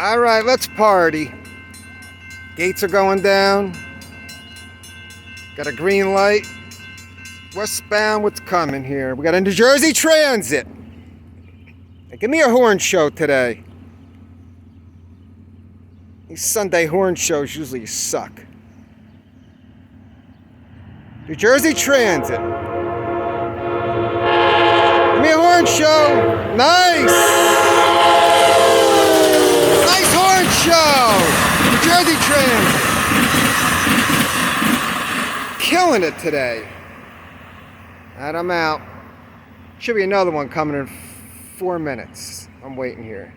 All right, let's party. Gates are going down. Got a green light. Westbound, what's coming here? We got a New Jersey Transit. Hey, give me a horn show today. These Sunday horn shows usually suck. New Jersey Transit. Give me a horn show. Nice. Nice horn show. New Jersey Transit. Killing it today. Alright, I'm out. Should be another one coming in 4 minutes. I'm waiting here.